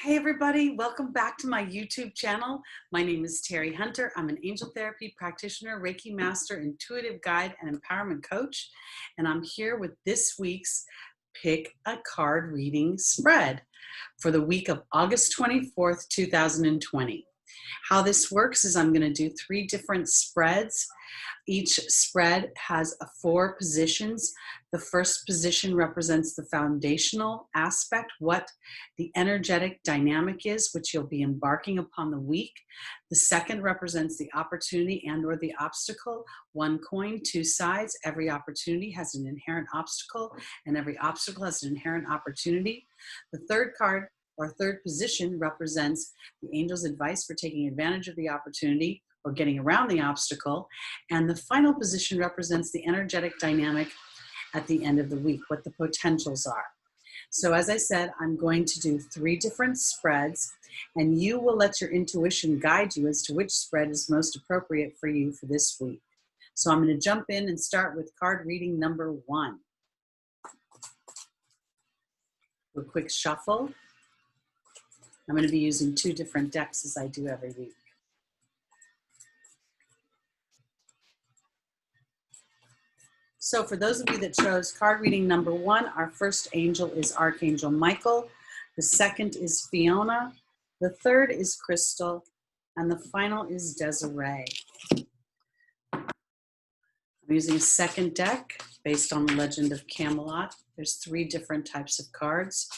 Hey everybody, welcome back to my YouTube channel. My name is Teri Hunter. I'm an angel therapy practitioner, Reiki master, intuitive guide, and empowerment coach. And I'm here with this week's Pick a Card Reading Spread for the week of August 24th, 2020. How this works is I'm going to do 3 different spreads. Each spread has 4 positions. The first position represents the foundational aspect, what the energetic dynamic is, which you'll be embarking upon the week. The second represents the opportunity and or the obstacle. One coin, 2 sides. Every opportunity has an inherent obstacle, and every obstacle has an inherent opportunity. The third card, or third position, represents the angel's advice for taking advantage of the opportunity or getting around the obstacle. And the final position represents the energetic dynamic at the end of the week, what the potentials are. So as I said, I'm going to do 3 different spreads, and you will let your intuition guide you as to which spread is most appropriate for you for this week. So I'm going to jump in and start with card reading number 1. Do a quick shuffle. I'm going to be using 2 different decks as I do every week. So for those of you that chose card reading number 1, our first angel is Archangel Michael. The second is Fiona. The third is Crystal. And the final is Desiree. I'm using a second deck based on the Legend of Camelot. There's 3 different types of cards.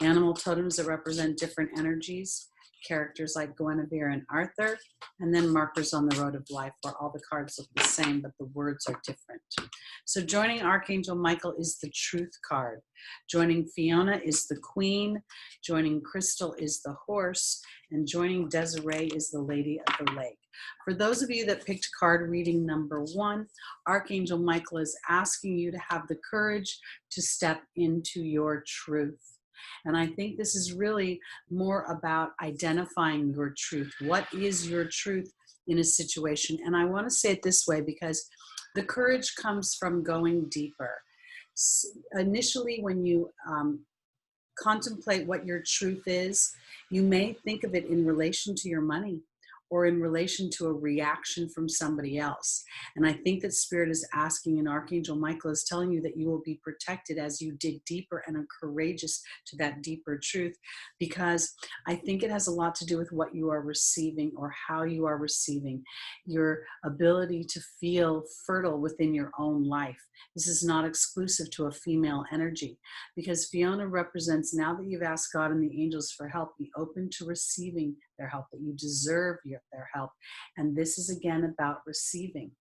Animal totems that represent different energies, characters like Guinevere and Arthur, and then markers on the road of life where all the cards look the same, but the words are different. So joining Archangel Michael is the Truth card. Joining Fiona is the Queen. Joining Crystal is the Horse. And joining Desiree is the Lady of the Lake. For those of you that picked card reading number 1, Archangel Michael is asking you to have the courage to step into your truth. And I think this is really more about identifying your truth. What is your truth in a situation? And I want to say it this way because the courage comes from going deeper. Initially, when you contemplate what your truth is, you may think of it in relation to your money or in relation to a reaction from somebody else. And I think that Spirit is asking, and Archangel Michael is telling you that you will be protected as you dig deeper and are courageous to that deeper truth, because I think it has a lot to do with what you are receiving or how you are receiving, your ability to feel fertile within your own life. This is not exclusive to a female energy, because Fiona represents, now that you've asked God and the angels for help, be open to receiving their help, that you deserve their help. And this is again about receiving.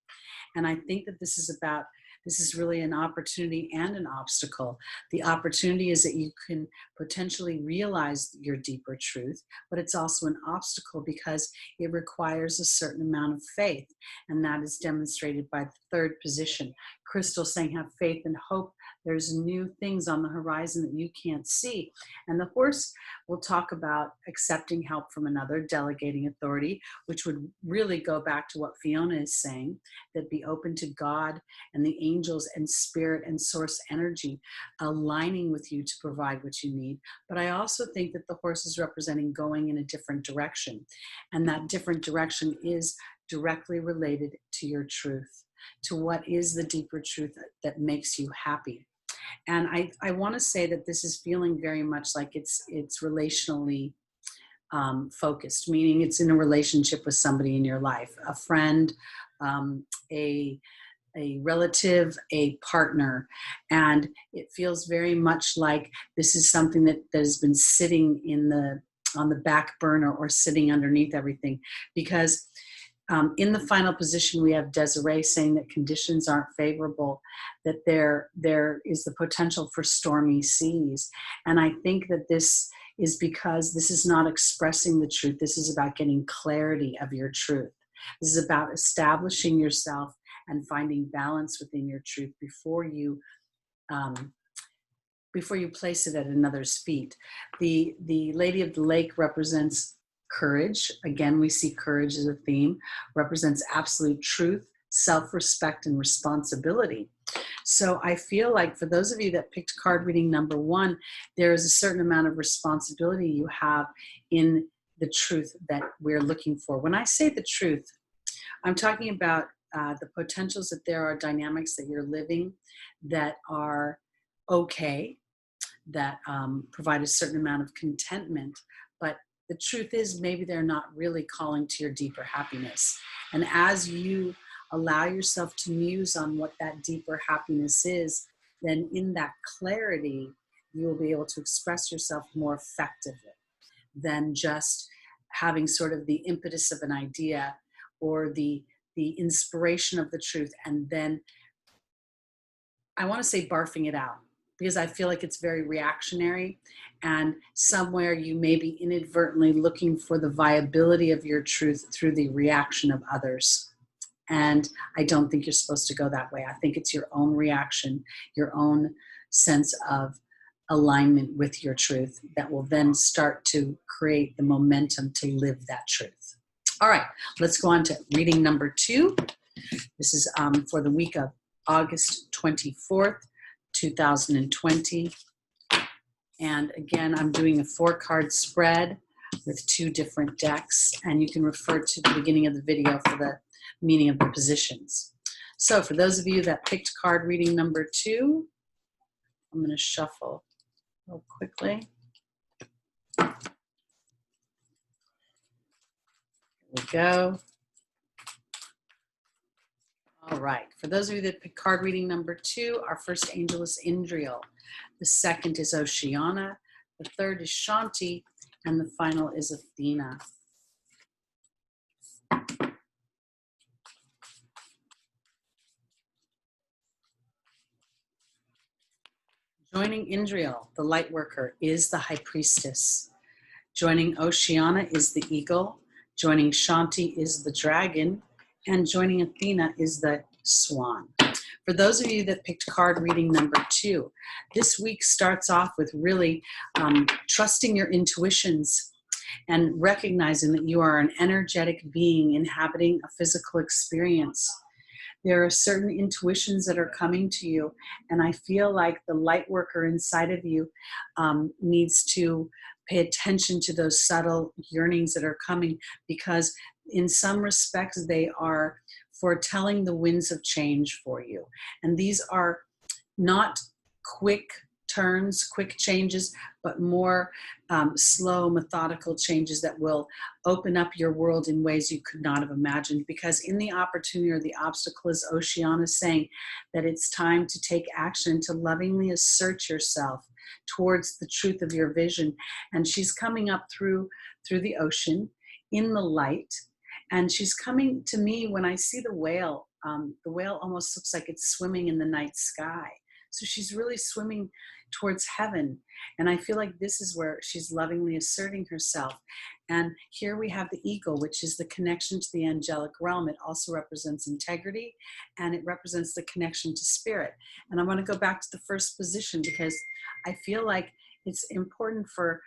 And I think that this is really an opportunity and an obstacle. The opportunity is that you can potentially realize your deeper truth, but it's also an obstacle because it requires a certain amount of faith. And that is demonstrated by the third position. Crystal saying, have faith and hope. There's new things on the horizon that you can't see. And the Horse will talk about accepting help from another, delegating authority, which would really go back to what Fiona is saying, that be open to God and the angels and spirit and source energy aligning with you to provide what you need. But I also think that the Horse is representing going in a different direction. And that different direction is directly related to your truth, to what is the deeper truth that makes you happy. And I want to say that this is feeling very much like it's relationally focused, meaning it's in a relationship with somebody in your life, a friend, a relative, a partner. And it feels very much like this is something that has been sitting on the back burner or sitting underneath everything, because in the final position, we have Desiree saying that conditions aren't favorable, that there is the potential for stormy seas. And I think that this is because this is not expressing the truth. This is about getting clarity of your truth. This is about establishing yourself and finding balance within your truth before you place it at another's feet. The Lady of the Lake represents courage. Again, we see courage as a theme, represents absolute truth, self-respect, and responsibility. So I feel like for those of you that picked card reading number 1, there is a certain amount of responsibility you have in the truth that we're looking for. When I say the truth, I'm talking about the potentials that there are dynamics that you're living that are okay, that provide a certain amount of contentment. But the truth is, maybe they're not really calling to your deeper happiness. And as you allow yourself to muse on what that deeper happiness is, then in that clarity, you will be able to express yourself more effectively than just having sort of the impetus of an idea or the inspiration of the truth, and then I want to say barfing it out, because I feel like it's very reactionary, and somewhere you may be inadvertently looking for the viability of your truth through the reaction of others. And I don't think you're supposed to go that way. I think it's your own reaction, your own sense of alignment with your truth that will then start to create the momentum to live that truth. All right, let's go on to reading number 2. This is for the week of August 24th, 2020. And again, I'm doing a 4-card spread with 2 different decks, and you can refer to the beginning of the video for the meaning of the positions. So for those of you that picked card reading number 2, I'm going to shuffle real quickly. Here we go. All right, for those of you that picked card reading number 2, our first angel is Indriel. The second is Oceana. The third is Shanti. And the final is Athena. Joining Indriel, the light worker, is the high priestess. Joining Oceana is the eagle. Joining Shanti is the dragon. And joining Athena is the swan. For those of you that picked card reading number 2, this week starts off with really trusting your intuitions and recognizing that you are an energetic being inhabiting a physical experience. There are certain intuitions that are coming to you, and I feel like the light worker inside of you needs to pay attention to those subtle yearnings that are coming, because in some respects they are foretelling the winds of change for you. And these are not quick turns, quick changes, but more slow, methodical changes that will open up your world in ways you could not have imagined. Because in the opportunity or the obstacle, is Oceana saying that it's time to take action, to lovingly assert yourself towards the truth of your vision. And she's coming up through the ocean in the light. And she's coming to me when I see the whale. The whale almost looks like it's swimming in the night sky. So she's really swimming towards heaven. And I feel like this is where she's lovingly asserting herself. And here we have the eagle, which is the connection to the angelic realm. It also represents integrity, and it represents the connection to spirit. And I want to go back to the first position, because I feel like it's important for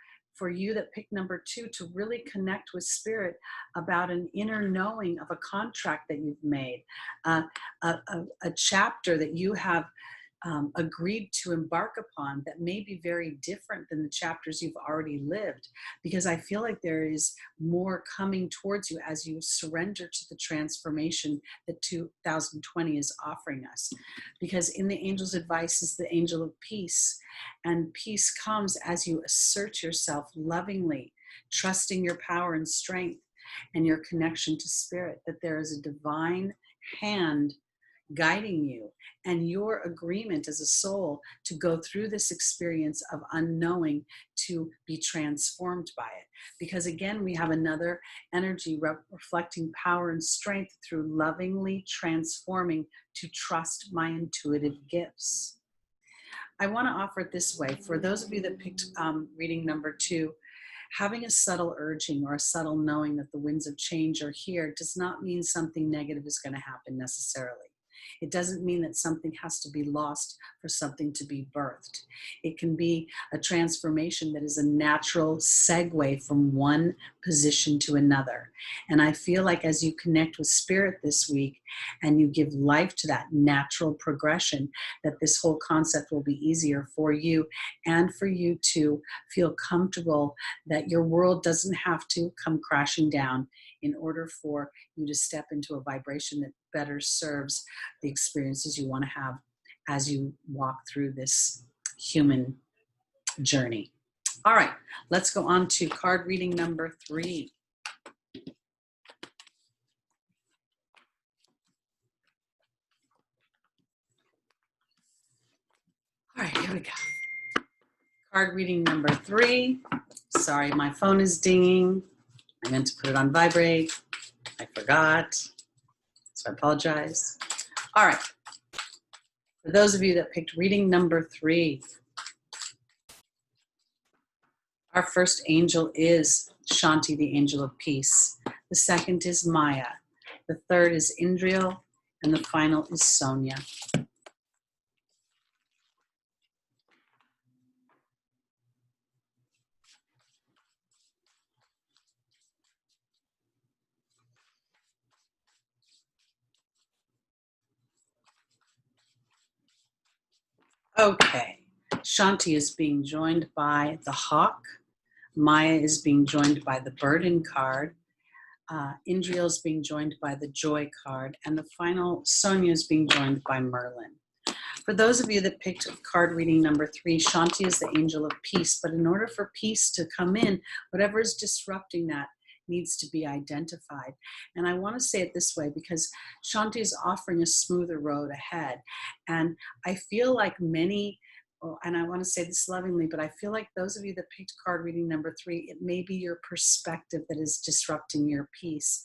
you that pick number 2 to really connect with spirit about an inner knowing of a contract that you've made, a chapter that you have agreed to embark upon that may be very different than the chapters you've already lived, because I feel like there is more coming towards you as you surrender to the transformation that 2020 is offering us. Because in the angel's advice is the angel of peace, and peace comes as you assert yourself lovingly, trusting your power and strength and your connection to spirit, that there is a divine hand guiding you, and your agreement as a soul to go through this experience of unknowing to be transformed by it. Because again, we have another energy reflecting power and strength through lovingly transforming to trust my intuitive gifts. I want to offer it this way. For those of you that picked reading number 2, having a subtle urging or a subtle knowing that the winds of change are here does not mean something negative is going to happen necessarily. It doesn't mean that something has to be lost for something to be birthed. It can be a transformation that is a natural segue from one position to another. And I feel like as you connect with spirit this week, and you give life to that natural progression, that this whole concept will be easier for you and for you to feel comfortable that your world doesn't have to come crashing down in order for you to step into a vibration that better serves the experiences you want to have as you walk through this human journey. All right, let's go on to card reading number 3. All right, here we go. Card reading number 3. Sorry, my phone is dinging. I meant to put it on vibrate. I forgot, so I apologize. All right, for those of you that picked reading number 3, our first angel is Shanti, the angel of peace. The second is Maya. The third is Indriel. And the final is Sonia. Okay, Shanti is being joined by the hawk. Maya is being joined by the burden card. Indriel is being joined by the joy card. And the final, Sonia, is being joined by Merlin. For those of you that picked card reading number 3, Shanti is the angel of peace. But in order for peace to come in, whatever is disrupting that needs to be identified. And I want to say it this way because Shanti is offering a smoother road ahead. And I feel like many, and I want to say this lovingly, but I feel like those of you that picked card reading number 3, it may be your perspective that is disrupting your peace.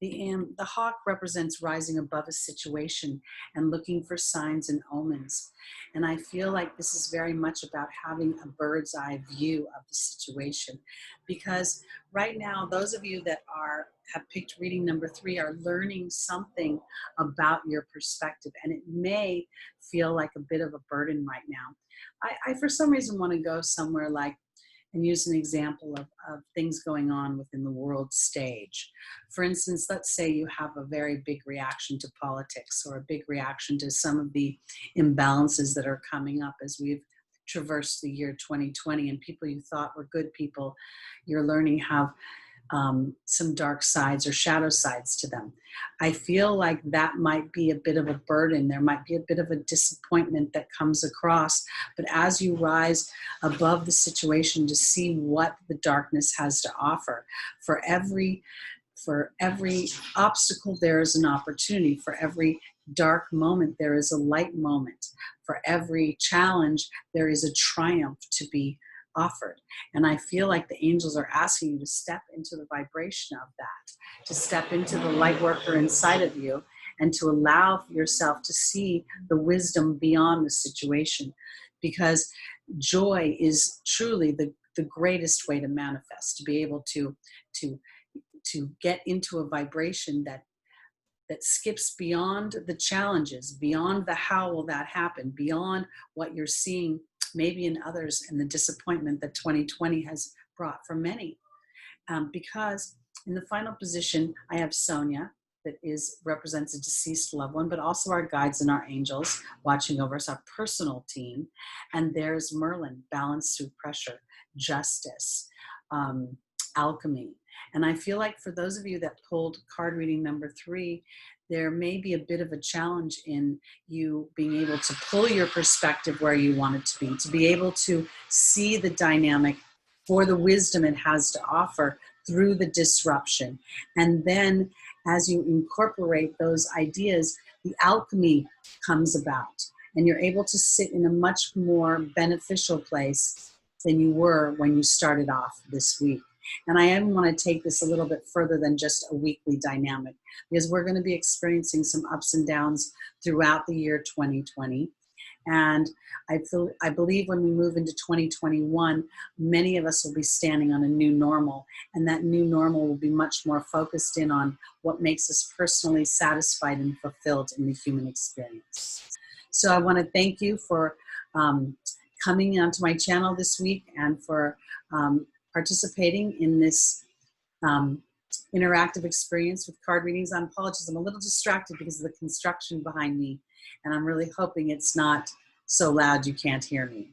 The hawk represents rising above a situation and looking for signs and omens. And I feel like this is very much about having a bird's eye view of the situation. Because right now, those of you that have picked reading number 3 are learning something about your perspective. And it may feel like a bit of a burden right now. I for some reason want to go somewhere like, and use an example of things going on within the world stage. For instance, let's say you have a very big reaction to politics or a big reaction to some of the imbalances that are coming up as we've traversed the year 2020, and people you thought were good people, you're learning have some dark sides or shadow sides to them. I feel like that might be a bit of a burden. There might be a bit of a disappointment that comes across. But as you rise above the situation to see what the darkness has to offer, for every obstacle, there is an opportunity. For every dark moment, there is a light moment. For every challenge, there is a triumph to be offered. And I feel like the angels are asking you to step into the vibration of that, to step into the light worker inside of you, and to allow yourself to see the wisdom beyond the situation. Because joy is truly the greatest way to manifest, to be able to get into a vibration that skips beyond the challenges, beyond the how will that happen, beyond what you're seeing maybe in others and the disappointment that 2020 has brought for many. Because in the final position, I have Sonia, that represents a deceased loved one, but also our guides and our angels watching over us, our personal team. And there's Merlin, balance through pressure, justice, alchemy. And I feel like for those of you that pulled card reading number 3, there may be a bit of a challenge in you being able to pull your perspective where you want it to be able to see the dynamic for the wisdom it has to offer through the disruption. And then as you incorporate those ideas, the alchemy comes about, and you're able to sit in a much more beneficial place than you were when you started off this week. And I even want to take this a little bit further than just a weekly dynamic, because we're going to be experiencing some ups and downs throughout the year 2020. And I believe when we move into 2021, many of us will be standing on a new normal, and that new normal will be much more focused in on what makes us personally satisfied and fulfilled in the human experience. So I want to thank you for coming onto my channel this week and for participating in this interactive experience with card readings. I apologize, I'm a little distracted because of the construction behind me, and I'm really hoping it's not so loud you can't hear me.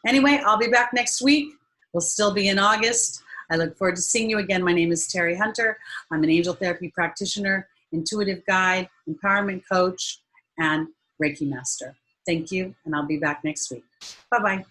Anyway, I'll be back next week. We'll still be in August. I look forward to seeing you again. My name is Teri Hunter. I'm an angel therapy practitioner, intuitive guide, empowerment coach, and Reiki master. Thank you, and I'll be back next week. Bye-bye.